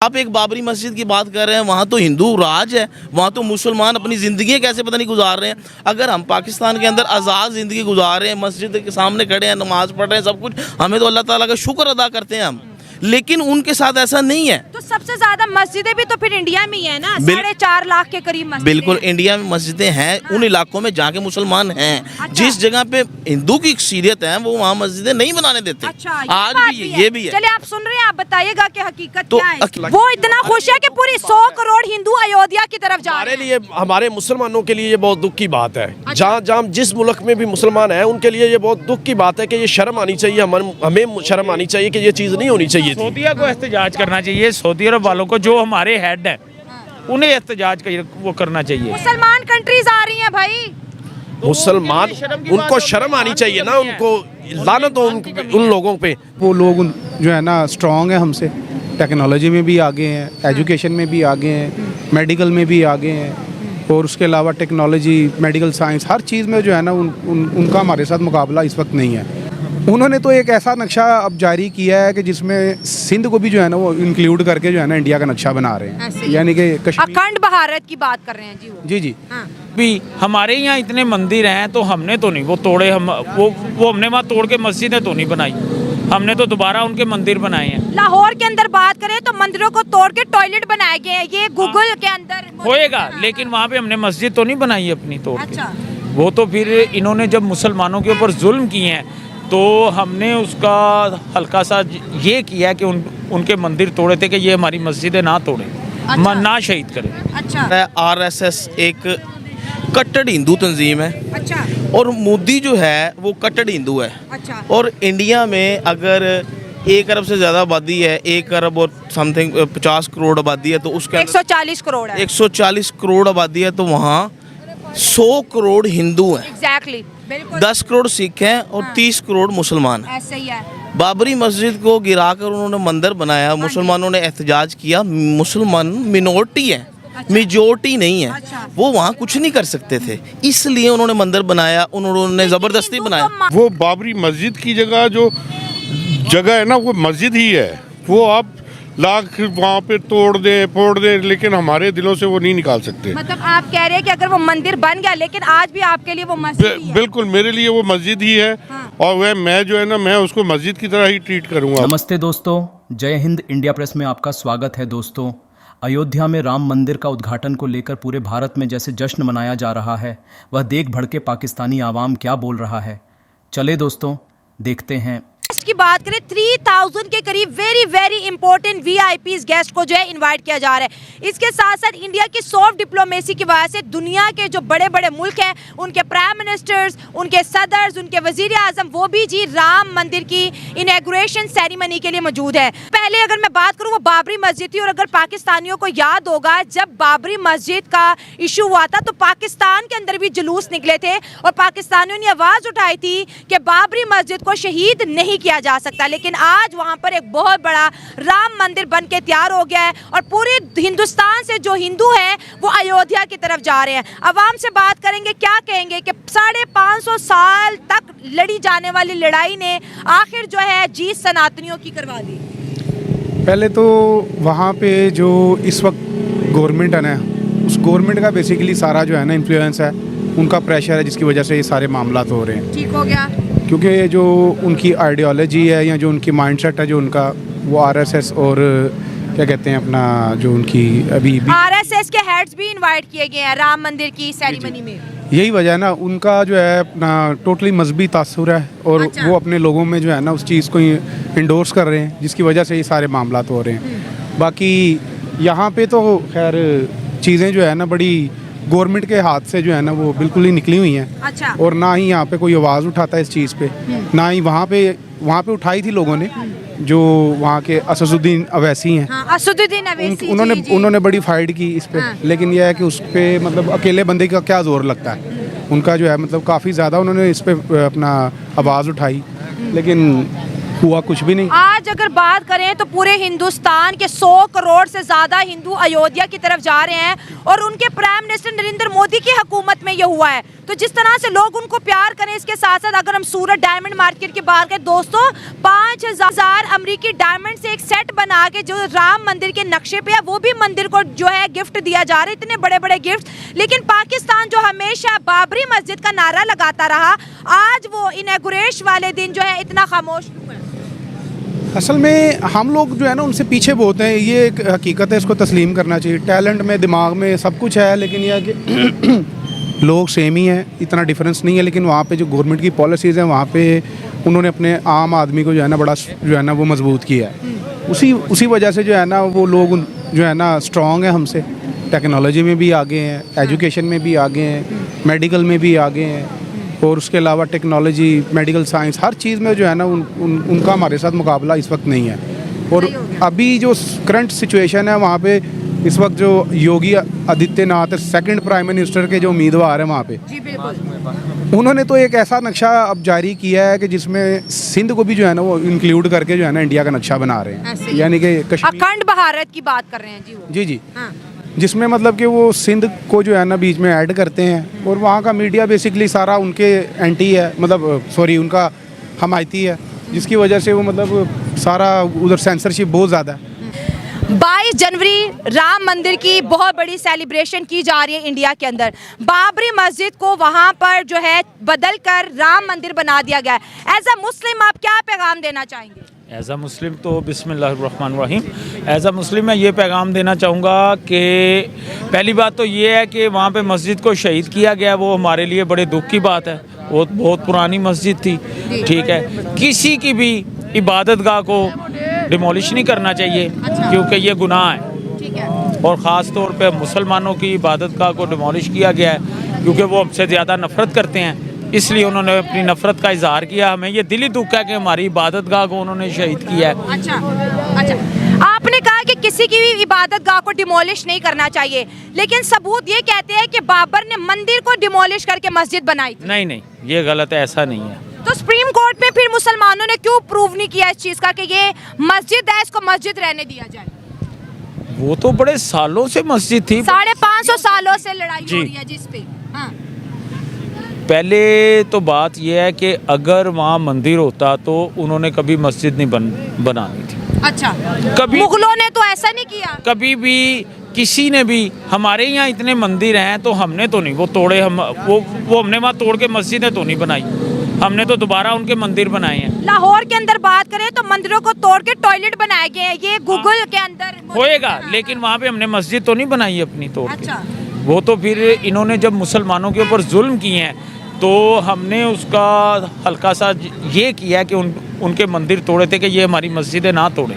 आप एक बाबरी मस्जिद की बात कर रहे हैं, वहाँ तो हिंदू राज है, वहाँ तो मुसलमान अपनी ज़िंदगी कैसे पता नहीं गुजार रहे हैं। अगर हम पाकिस्तान के अंदर आज़ाद ज़िंदगी गुजार रहे हैं, मस्जिद के सामने खड़े हैं, नमाज़ पढ़ रहे हैं, सब कुछ, हमें तो अल्लाह ताला का शुक्र अदा करते हैं हम, लेकिन उनके साथ ऐसा नहीं है। तो सबसे ज्यादा मस्जिदें भी तो फिर इंडिया में ही है ना, 4.5 लाख के करीब मस्जिदें। बिल्कुल, इंडिया में मस्जिदें हैं उन इलाकों में जहाँ के मुसलमान हैं। अच्छा। जिस जगह पे हिंदू की अक्सरियत है वो वहाँ मस्जिदें नहीं बनाने देते। अच्छा, आज भी ये भी है। चलिए आप सुन रहे हैं, आप बताइएगा कि हकीकत तो क्या है। वो इतना खुश है कि पूरी 100 करोड़ हिंदू अयोध्या की तरफ जा रहे हैं। हमारे लिए, हमारे मुसलमानों के लिए ये बहुत दुख की बात है। अच्छा। जहाँ जहाँ जिस मुल्क में भी मुसलमान हैं उनके लिए ये बहुत दुख की बात है कि ये शर्म आनी चाहिए, हमें शर्म आनी चाहिए कि ये चीज़ नहीं होनी चाहिए थी। सऊदीया को एहतजाज करना चाहिए, सऊदी अरब वालों को, जो हमारे हेड हैं उन्हें एहतजाज वो करना चाहिए। मुसलमान कंट्रीज आ रही हैं भाई, मुसलमान, उनको शर्म आनी चाहिए ना, उनको लानत हो उन लोगों पे। वो लोग जो है ना स्ट्रॉन्ग है हमसे, टेक्नोलॉजी में भी आगे हैं, एजुकेशन में भी आगे हैं, मेडिकल में भी आगे हैं, और उसके अलावा टेक्नोलॉजी, मेडिकल साइंस, हर चीज़ में जो है ना उनका हमारे साथ मुकाबला इस वक्त नहीं है। उन्होंने तो एक ऐसा नक्शा अब जारी किया है कि जिसमें सिंध को भी जो है ना वो इंक्लूड करके जो है ना इंडिया का नक्शा बना रहे हैं, यानी कि कश्मीर। अखंड भारत की बात कर रहे हैं जी वो। जी। हाँ। भी हमारे यहाँ इतने मंदिर हैं तो हमने तो नहीं वो तोड़े, हम वो हमने वहाँ तोड़ के मस्जिदें तो नहीं बनाई, हमने तो दोबारा उनके मंदिर बनाए हैं। लाहौर के अंदर बात करें तो मंदिरों को तोड़ के टॉयलेट बनाए गए हैं, ये गूगल के अंदर होएगा, लेकिन वहाँ पे हमने मस्जिद तो नहीं बनाई अपनी तोड़ के। अच्छा। वो तो फिर इन्होंने जब मुसलमानों के ऊपर जुल्म किए हैं तो हमने उसका हल्का सा ये किया कि उनके मंदिर तोड़े थे कि ये हमारी मस्जिदें ना तोड़े। अच्छा। ना शहीद करें। अच्छा। RSS एक कट्टर हिंदू तंजीम है, अच्छा। और मोदी जो है वो कट्टर हिंदू है। अच्छा। और इंडिया में अगर 1 अरब से ज़्यादा आबादी है, 1 अरब और समथिंग 50 करोड़ आबादी है, तो उसके अंदर 140 करोड़ है। 140 करोड़ आबादी है, तो वहाँ 100 करोड़ हिंदू हैं, एग्जैक्टली, बिल्कुल 10 करोड़ सिख हैं और 30 करोड़ मुसलमान हैं। ऐसे ही है। बाबरी मस्जिद को गिराकर उन्होंने मंदिर बनाया, मुसलमानों ने एहतजाज किया। मुसलमान मिनोरिटी है, मेजोरिटी नहीं है, अच्छा। वो वहाँ कुछ नहीं कर सकते थे, इसलिए उन्होंने मंदिर बनाया, उन्होंने ज़बरदस्ती बनाया। वो बाबरी मस्जिद की जगह जो जगह है ना वो मस्जिद ही है, वो आप लाख वहाँ पे तोड़ दे फोड़ दे, लेकिन हमारे दिलों से वो नहीं निकाल सकते। मतलब आप कह रहे हैं कि अगर वो मंदिर बन गया, लेकिन आज भी आपके लिए वो मस्जिद ही है। बिल्कुल, मेरे लिए वो मस्जिद ही है। हाँ। और वह मैं जो है ना, मैं उसको मस्जिद की तरह ही ट्रीट करूँगा। नमस्ते दोस्तों, जय हिंद इंडिया प्रेस में आपका स्वागत है। दोस्तों, अयोध्या में राम मंदिर का उद्घाटन को लेकर पूरे भारत में जैसे जश्न मनाया जा रहा है, वह देख भड़के पाकिस्तानी आवाम क्या बोल रहा है, चले दोस्तों देखते हैं। की बात करें 3000 के करीब very very important VIPs guest को जो है इनवाइट किया जा रहा है। इसके साथ साथ इंडिया की सॉफ्ट डिप्लोमेसी की वजह से दुनिया के जो बड़े बड़े मुल्क हैं, उनके प्राइम मिनिस्टर्स, उनके सदर्स, उनके वजीर आजम, वो भी जी राम मंदिर की इनॉग्रेशन सेरेमनी के लिए मौजूद है। पहले अगर मैं बात करूँ, वो बाबरी मस्जिद थी, और अगर पाकिस्तानियों को याद होगा जब बाबरी मस्जिद का इशू हुआ था तो पाकिस्तान के अंदर भी जुलूस निकले थे और पाकिस्तानियों ने आवाज़ उठाई थी कि बाबरी मस्जिद को शहीद नहीं किया जा सकता। लेकिन आज वहां पर एक बहुत बड़ा राम मंदिर बन के तैयार हो गया है और पूरे हिंदुस्तान से जो हिंदू हैं वो अयोध्या की तरफ जा रहे हैं। अवाम से बात करेंगे, क्या कहेंगे कि 550 साल तक लड़ी जाने वाली लड़ाई ने आखिर जो है जीत सनातनियों की करवा दी। पहले तो वहाँ पे जो इस वक्त गवर्नमेंट है ना, उस गवर्नमेंट का बेसिकली सारा जो है ना इन्फ्लुएंस है, उनका प्रेशर है, जिसकी वजह से ये सारे मामला हो रहे हैं। ठीक हो गया, क्योंकि जो उनकी आइडियोलॉजी है या जो उनकी माइंडसेट है, जो उनका वो RSS और क्या कहते हैं अपना, जो उनकी अभी RSS के हेड्स भी इनवाइट किए गए हैं राम मंदिर की सेरेमनी में। यही वजह है ना, उनका जो है अपना टोटली मजहबी तासुर है, और अच्छा। वो अपने लोगों में जो है ना उस चीज़ को इंडोर्स कर रहे हैं, जिसकी वजह से ये सारे मामला हो रहे हैं। बाकी यहाँ पे तो खैर चीज़ें जो है ना बड़ी गवर्नमेंट के हाथ से जो है ना वो बिल्कुल ही निकली हुई हैं। अच्छा। और ना ही यहाँ पे कोई आवाज़ उठाता है इस चीज़ पे, ना ही वहाँ पे उठाई थी लोगों ने, जो वहाँ के असदुद्दीन अवैसी हैं। हाँ, असदुद्दीन अवैसी, उन्होंने बड़ी फाइट की इस पे। हाँ। लेकिन यह है कि उस पे मतलब अकेले बंदे का क्या जोर लगता है, उनका जो है मतलब काफ़ी ज़्यादा उन्होंने इस पे अपना आवाज़ उठाई, लेकिन हुआ कुछ भी नहीं। आज आज अगर बात करें तो पूरे हिंदुस्तान के 100 करोड़ से ज़्यादा हिंदू अयोध्या की तरफ जा रहे हैं और उनके प्राइम मिनिस्टर नरेंद्र मोदी की हुकूमत में ये हुआ है। तो जिस तरह से लोग उनको प्यार करें, इसके साथ साथ अगर हम सूरत डायमंड मार्केट की बात करें दोस्तों, 5000 अमेरिकी डायमंड से एक सेट बना के जो राम मंदिर के नक्शे पे है वो भी मंदिर को जो है गिफ्ट दिया जा रहा है, इतने बड़े बड़े गिफ्ट। लेकिन पाकिस्तान जो हमेशा बाबरी मस्जिद का नारा लगाता रहा, आज वो इनॉग्रेशन वाले दिन जो है इतना खामोश क्यों है? असल में हम लोग जो है ना उनसे पीछे बहुत हैं, ये एक हकीकत है, इसको तस्लीम करना चाहिए। टैलेंट में, दिमाग में सब कुछ है, लेकिन यह कि लोग सेम ही हैं, इतना डिफरेंस नहीं है। लेकिन वहाँ पे जो गवर्नमेंट की पॉलिसीज़ हैं वहाँ पे उन्होंने अपने आम आदमी को जो है ना बड़ा जो है ना वो मजबूत किया है। उसी वजह से जो है ना वो लोग जो है ना स्ट्रॉन्ग है हमसे, टेक्नोलॉजी में भी आगे हैं, एजुकेशन में भी आगे हैं, मेडिकल में भी आगे हैं, और उसके अलावा टेक्नोलॉजी, मेडिकल साइंस, हर चीज़ में जो है ना उनका हमारे साथ मुकाबला इस वक्त नहीं है। और अभी जो करंट सिचुएशन है वहाँ पे इस वक्त जो Yogi Adityanath second prime minister के जो उम्मीदवार हैं वहाँ पे, जी बिल्कुल, उन्होंने तो एक ऐसा नक्शा अब जारी किया है कि जिसमें सिंध को भी जो है ना वो इंक्लूड करके जो है ना इंडिया का नक्शा बना रहे हैं, यानी कि कश्मीर, अखंड भारत की बात कर रहे हैं जी वो। जी हाँ। जिसमें मतलब कि वो सिंध को जो है ना बीच में ऐड करते हैं, और वहाँ का मीडिया बेसिकली सारा उनके एंटी है, मतलब सॉरी उनका हमायती है, जिसकी वजह से वो मतलब सारा उधर सेंसरशिप बहुत ज़्यादा है। 22 जनवरी राम मंदिर की बहुत बड़ी सेलिब्रेशन की जा रही है इंडिया के अंदर। बाबरी मस्जिद को वहाँ पर जो है बदल कर राम मंदिर बना दिया गया है। एज अ मुस्लिम आप क्या पैगाम देना चाहेंगे? एज़ अ मुस्लिम तो बिस्मिल्लाहिर्रहमानिर्रहीम, एज़ अ मुस्लिम मैं ये पैगाम देना चाहूँगा कि पहली बात तो ये है कि वहाँ पे मस्जिद को शहीद किया गया, वो हमारे लिए बड़े दुख की बात है। वो बहुत पुरानी मस्जिद थी, ठीक है। किसी की भी इबादत गाह को डिमोलिश नहीं करना चाहिए, क्योंकि ये गुनाह है। ठीक है। और ख़ास तौर पे मुसलमानों की इबादत गाह को डिमोलिश किया गया है, क्योंकि वो हमसे ज़्यादा नफ़रत करते हैं, इसलिए उन्होंने अपनी नफ़रत का इजहार किया। हमें ये दिली दुख है कि हमारी इबादत गाह को उन्होंने शहीद किया है। अच्छा, आपने कहा कि किसी की भी इबादत गाह को डिमोलिश नहीं करना चाहिए, लेकिन सबूत ये कहते हैं कि बाबर ने मंदिर को डिमोलिश करके मस्जिद बनाई थी। नहीं, ये गलत है, ऐसा नहीं है। तो सुप्रीम कोर्ट में फिर मुसलमानों ने क्यों प्रूव नहीं किया इस चीज़ का कि ये मस्जिद है, इसको मस्जिद रहने दिया जाए? वो तो बड़े सालों से मस्जिद थी, 550 सालों से लड़ाई जी। हो रही है जिस पे। हाँ। पहले तो बात यह है कि अगर वहाँ मंदिर होता तो उन्होंने कभी मस्जिद नहीं बनानी थी। अच्छा, कभी मुगलों ने तो ऐसा नहीं किया। कभी भी किसी ने भी, हमारे यहाँ इतने मंदिर हैं तो हमने तो नहीं वो तोड़े, वो हमने वहाँ तोड़ के मस्जिदें तो नहीं बनाई, हमने तो दोबारा उनके मंदिर बनाए हैं। लाहौर के अंदर बात करें तो मंदिरों को तोड़ के टॉयलेट बनाए गए हैं, ये गूगल के अंदर होएगा, लेकिन वहाँ पे हमने मस्जिद तो नहीं बनाई अपनी तोड़ के। अच्छा। वो तो फिर इन्होंने जब मुसलमानों के ऊपर जुल्म किए हैं तो हमने उसका हल्का सा ये किया कि उनके मंदिर तोड़े थे कि ये हमारी मस्जिदें ना तोड़े,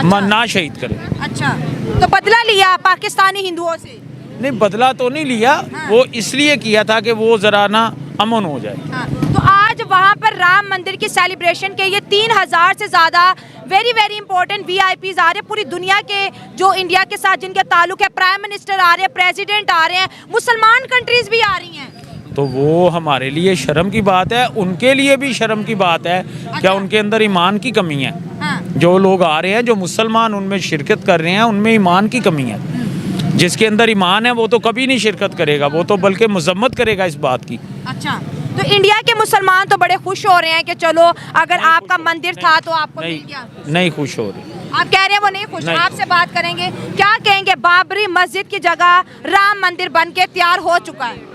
ना शहीद करें। अच्छा, तो बदला लिया पाकिस्तानी हिंदुओं से? नहीं, बदला तो नहीं लिया। हाँ। वो इसलिए किया था कि वो ज़रा ना अमन हो जाए। हाँ। तो आज वहाँ पर राम मंदिर की सेलिब्रेशन के ये 3000 से ज़्यादा वेरी इंपॉर्टेंट VIPs आ रहे हैं, पूरी दुनिया के जो इंडिया के साथ जिनके ताल्लुक है, प्राइम मिनिस्टर आ रहे हैं, प्रेसिडेंट आ रहे हैं, मुसलमान कंट्रीज भी आ रही हैं। तो वो हमारे लिए शर्म की बात है, उनके लिए भी शर्म की बात है। क्या उनके अंदर ईमान की कमी है? हाँ। जो लोग आ रहे हैं, जो मुसलमान उनमें शिरकत कर रहे हैं, उनमें ईमान की कमी है। जिसके अंदर ईमान है वो तो कभी नहीं शिरकत करेगा, वो तो बल्कि मजम्मत करेगा इस बात की। अच्छा, तो इंडिया के मुसलमान तो बड़े खुश हो रहे हैं कि चलो अगर आपका मंदिर था तो आपको मिल गया। नहीं खुश हो रहे। आप कह रहे हैं वो नहीं खुश। नहीं। आपसे बात करेंगे, क्या कहेंगे? बाबरी मस्जिद की जगह राम मंदिर बन के तैयार हो चुका है।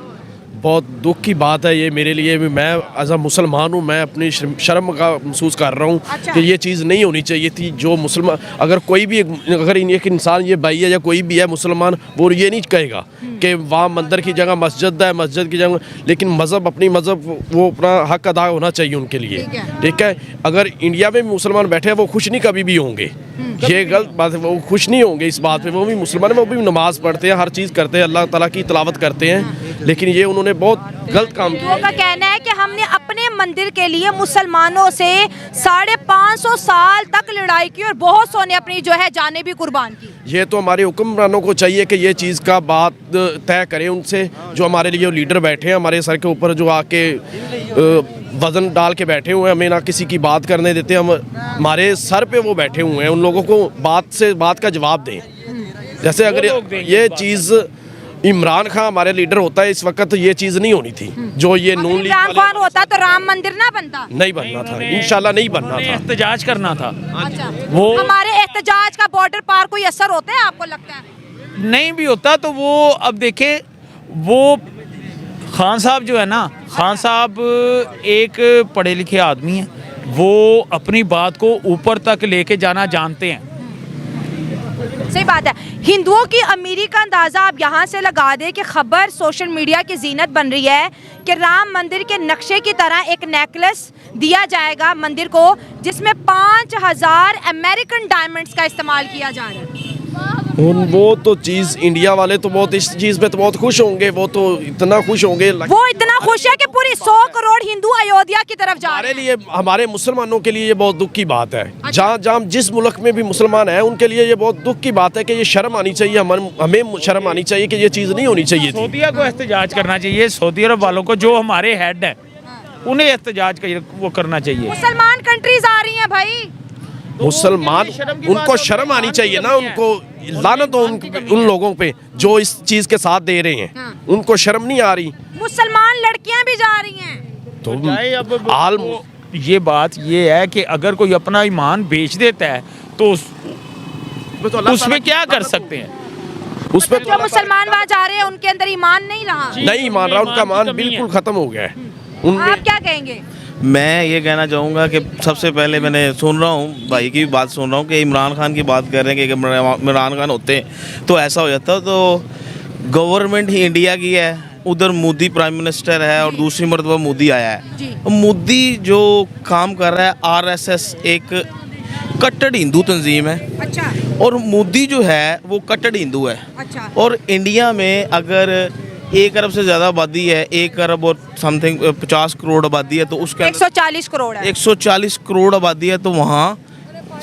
बहुत दुख की बात है ये मेरे लिए भी। मैं एज अ मुसलमान हूँ, मैं अपनी शर्म का महसूस कर रहा हूँ। अच्छा। कि ये चीज़ नहीं होनी चाहिए थी। जो मुसलमान, अगर कोई भी अगर एक इंसान, ये भाई है या कोई भी है मुसलमान, वो ये नहीं कहेगा कि वहाँ मंदिर की जगह मस्जिद है, मस्जिद की जगह, लेकिन मज़हब अपनी मज़हब वो अपना हक अदा होना चाहिए उनके लिए। ठीक है। अगर इंडिया में भी मुसलमान बैठे हैं वो खुश नहीं कभी भी होंगे, ये गलत बात है। वो खुश नहीं होंगे इस बात पे। वो भी मुसलमान, वो भी नमाज पढ़ते हैं, हर चीज़ करते हैं, अल्लाह ताला की तिलावत करते हैं, लेकिन ये उन्होंने बहुत गलत काम किया। लोगों का कहना है कि हमने अपने मंदिर के लिए मुसलमानों से 550 साल तक लड़ाई की और बहुत सौ ने अपनी जो है जानें भी कुर्बान की। ये तो हमारे हुक्मरानों को चाहिए कि ये चीज़ का बात तय करें उनसे, जो हमारे लिए लीडर बैठे हैं हमारे सर के ऊपर, जो आके वज़न डाल के बैठे हुए हैं, हमें ना किसी की बात करने देते, हम हमारे सर पे वो बैठे हुए हैं, उन लोगों को बात का जवाब दें। जैसे अगर ये चीज़ इमरान खान हमारे लीडर होता है इस वक्त, ये चीज़ नहीं होनी थी। जो ये अगर नून लीग इमरान वाले खान होता तो राम मंदिर ना बनता। नहीं बनना था, इंशाल्लाह नहीं बनना था। एहतजाज करना था। अच्छा, वो हमारे एहतजाज का बॉर्डर पार कोई असर होता है आपको लगता है? नहीं भी होता तो वो अब देखे, वो खान साहब जो है ना, खान साहब एक पढ़े लिखे आदमी हैं, वो अपनी बात को ऊपर तक लेके जाना जानते हैं। सही बात है। हिंदुओं की अमीरी का अंदाज़ा आप यहाँ से लगा दें कि खबर सोशल मीडिया की जीनत बन रही है कि राम मंदिर के नक्शे की तरह एक नेकलेस दिया जाएगा मंदिर को, जिसमें 5000 अमेरिकन डायमंड्स का इस्तेमाल किया जा रहा है। वो तो चीज़ इंडिया वाले तो बहुत इस चीज़ पे तो बहुत खुश होंगे, वो तो इतना खुश होंगे। वो इतना खुश है कि पूरी 100 करोड़ हिंदू अयोध्या की तरफ जा रहे हमारे हैं। लिए, हमारे मुसलमानों के लिए ये बहुत दुख की बात है। जहाँ जिस मुल्क में भी मुसलमान हैं उनके लिए ये बहुत दुख की बात है कि ये शर्म आनी चाहिए, हमें शर्म आनी चाहिए कि ये चीज़ नहीं होनी चाहिए थी। सऊदीया को एहतजाज करना चाहिए, सऊदी अरब वालों को, जो हमारे हेड हैं उन्हें एहतजाज वो करना चाहिए। मुसलमान कंट्रीज आ रही हैं भाई, मुसलमान, उनको शर्म आनी चाहिए ना, उनको लानत हो उन लोगों पे जो इस चीज़ के साथ दे रहे हैं, उनको शर्म नहीं आ रही। मुसलमान लड़कियां भी जा रही हैं। तो अब आल ये बात ये है कि अगर कोई अपना ईमान बेच देता है तो उसमें क्या कर सकते हैं? उस पर जो मुसलमान वहाँ जा रहे हैं उनके अंदर ईमान नहीं रहा। नहीं मान रहा, उनका मान बिल्कुल खत्म हो गया है उनमें। आप क्या कहेंगे? मैं ये कहना चाहूँगा कि सबसे पहले मैंने सुन रहा हूँ, भाई की भी बात सुन रहा हूँ कि इमरान खान की बात कर रहे हैं कि इमरान खान होते तो ऐसा हो जाता। तो गवर्नमेंट ही इंडिया की है, उधर मोदी प्राइम मिनिस्टर है और दूसरी मरतबा मोदी आया है। मोदी जो काम कर रहा है, आरएसएस एक कट्टर हिंदू तंजीम है। अच्छा और मोदी जो है वो कट्टर हिंदू है। अच्छा। और इंडिया में अगर 1 अरब से ज़्यादा आबादी है, 1 अरब और समथिंग 50 करोड़ आबादी है, तो उसके अंदर 140 करोड़ है। 140 करोड़ आबादी है, तो वहाँ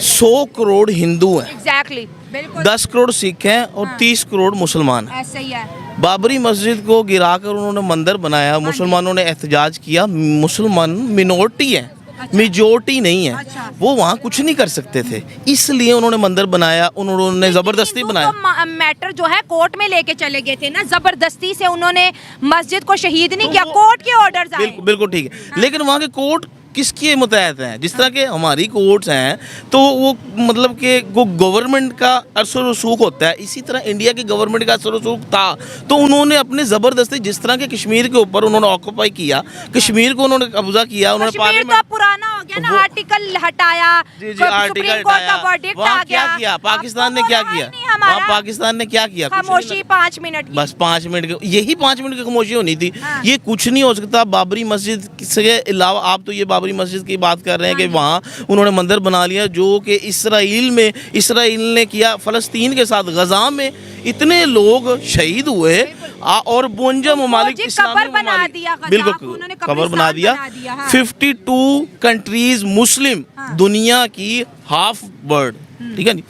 100 करोड़ हिंदू हैं, एग्जैक्टली, बिल्कुल 10 करोड़ सिख हैं और 30 करोड़ मुसलमान हैं। ऐसे ही है। बाबरी मस्जिद को गिराकर उन्होंने मंदिर बनाया, मुसलमानों ने एहतजाज किया। मुसलमान मिनोरिटी है, मेजोरिटी नहीं है, अच्छा। वो वहाँ कुछ नहीं कर सकते थे, इसलिए उन्होंने मंदिर बनाया, उन्होंने ज़बरदस्ती बनाया। तो मैटर जो है कोर्ट में लेके चले गए थे ना, जबरदस्ती से उन्होंने मस्जिद को शहीद नहीं किया, कोर्ट के ऑर्डर्स आए। बिल्कुल बिल्कुल ठीक है, लेकिन वहाँ के कोर्ट किसके मुतहत हैं? जिस तरह के हमारी कोर्ट्स हैं, तो वो मतलब कि वो गवर्नमेंट का असर रसूख होता है, इसी तरह इंडिया की गवर्नमेंट का असर रसूख था। तो उन्होंने अपने ज़बरदस्ती, जिस तरह के कश्मीर के ऊपर उन्होंने ऑक्यूपाई किया, कश्मीर को उन्होंने कब्जा किया, उन्होंने कश्मीर तो पार्लियामेंट पुराना हो गया ना, आर्टिकल हटाया, जी सुप्रीम आर्टिकल कोर्ट का हटाया। वर्डिक्ट वहाँ आ क्या गया। किया पाकिस्तान ने? क्या किया वहाँ पाकिस्तान ने? क्या किया? कुछ नहीं खामोशी लगा। 5 मिनट की। बस 5 मिनट की, यही 5 मिनट की खामोशी होनी थी। हाँ। ये कुछ नहीं हो सकता। बाबरी मस्जिद के अलावा आप तो ये बाबरी मस्जिद की बात कर रहे हैं कि वहाँ उन्होंने मंदिर बना लिया, जो कि इसराइल ने किया फ़लस्तीन के साथ। गज़ा में इतने लोग शहीद हुए और 52 ममालिक कब्र बना दिया, बिल्कुल उन्होंने कब्र बना दिया। हाँ। 52 कंट्रीज मुस्लिम, दुनिया की हाफ वर्ल्ड, ठीक है नहीं,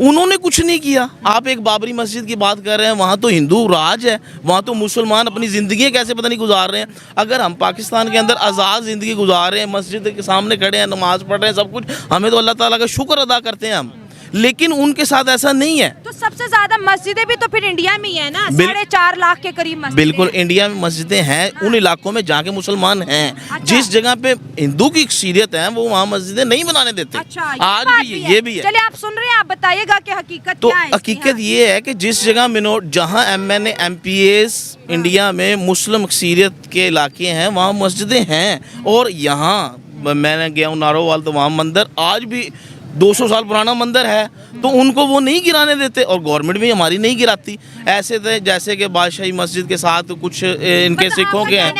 उन्होंने कुछ नहीं किया। आप एक बाबरी मस्जिद की बात कर रहे हैं, वहाँ तो हिंदू राज है, वहाँ तो मुसलमान अपनी ज़िंदगी कैसे पता नहीं गुजार रहे हैं। अगर हम पाकिस्तान के अंदर आज़ाद ज़िंदगी गुजार रहे हैं, मस्जिद के सामने खड़े हैं, नमाज़ पढ़ रहे हैं, सब कुछ, हमें तो अल्लाह ताला का शुक्र अदा करते हैं हम, लेकिन उनके साथ ऐसा नहीं है। तो सबसे ज्यादा मस्जिदें भी तो फिर इंडिया में ही है ना, 4.5 लाख के करीब मस्जिदें। बिल्कुल, इंडिया में मस्जिदें हैं उन इलाकों में जहाँ के मुसलमान हैं। अच्छा। जिस जगह पे हिंदू की अक्सरियत है, वो वहाँ मस्जिदें नहीं बनाने देते। अच्छा, आज भी ये भी है। चलिए आप सुन रहे हैं, आप बताइएगा कि हकीकत तो क्या है इसकी? हकीकत ये है कि जिस जगह जहाँ MNA MPAs इंडिया में मुस्लिम अक्सरियत के इलाके हैं, वहाँ मस्जिदें हैं। और यहाँ मैंने गया हूँ नारोवाल, तो वहाँ मंदिर आज भी 200 साल पुराना मंदिर है, तो उनको वो नहीं गिराने देते, और गवर्नमेंट भी हमारी नहीं गिराती। ऐसे थे जैसे कि बादशाही मस्जिद के साथ कुछ इनके सिखों के हैं।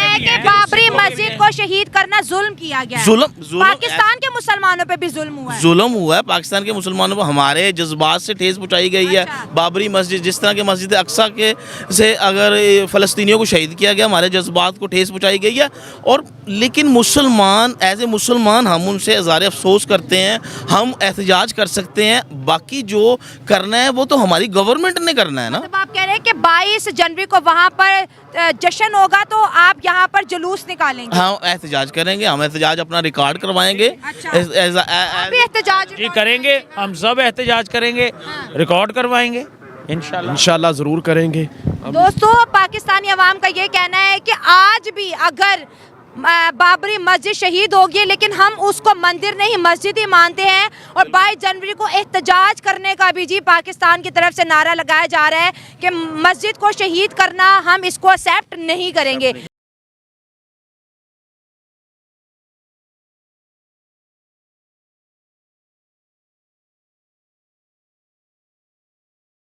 बाबरी मस्जिद को शहीद करना जुल्म किया गया है। जुल्म पाकिस्तान के मुसलमानों पे भी जुल्म हुआ है। जुल्म हुआ है पाकिस्तान के मुसलमानों पर, हमारे जज्बात से ठेस पहुंचाई गई है। अच्छा। बाबरी मस्जिद जिस तरह के मस्जिद अक्सा के से अगर फ़लस्तीनियों को शहीद किया गया, हमारे जज्बात को ठेस पहुंचाई गई है। और लेकिन मुसलमान एज ए मुसलमान हम उनसे इज़हार अफसोस करते हैं, हम एहतजाज कर सकते हैं, बाकी जो करना है वो तो हमारी गवर्नमेंट ने करना है ना। मतलब आप कह रहे हैं कि 22 जनवरी को वहाँ पर जश्न होगा तो आप यहाँ पर जुलूस निकालेंगे? हम एहतजाज करेंगे, हम एहतजाज अपना रिकॉर्ड करवाएंगे। अच्छा। आप भी एहतजाज जी करेंगे, हम सब एहतजाज करेंगे, रिकॉर्ड करवाएंगे इंशाल्लाह। इंशाल्लाह ज़रूर करेंगे। दोस्तों, पाकिस्तानी अवाम का ये कहना है कि आज भी अगर बाबरी मस्जिद शहीद होगी, लेकिन हम उसको मंदिर नहीं मस्जिद ही मानते हैं। और 22 जनवरी को एहतजाज करने का भी जी पाकिस्तान की तरफ से नारा लगाया जा रहा है कि मस्जिद को शहीद करना हम इसको एक्सेप्ट नहीं करेंगे।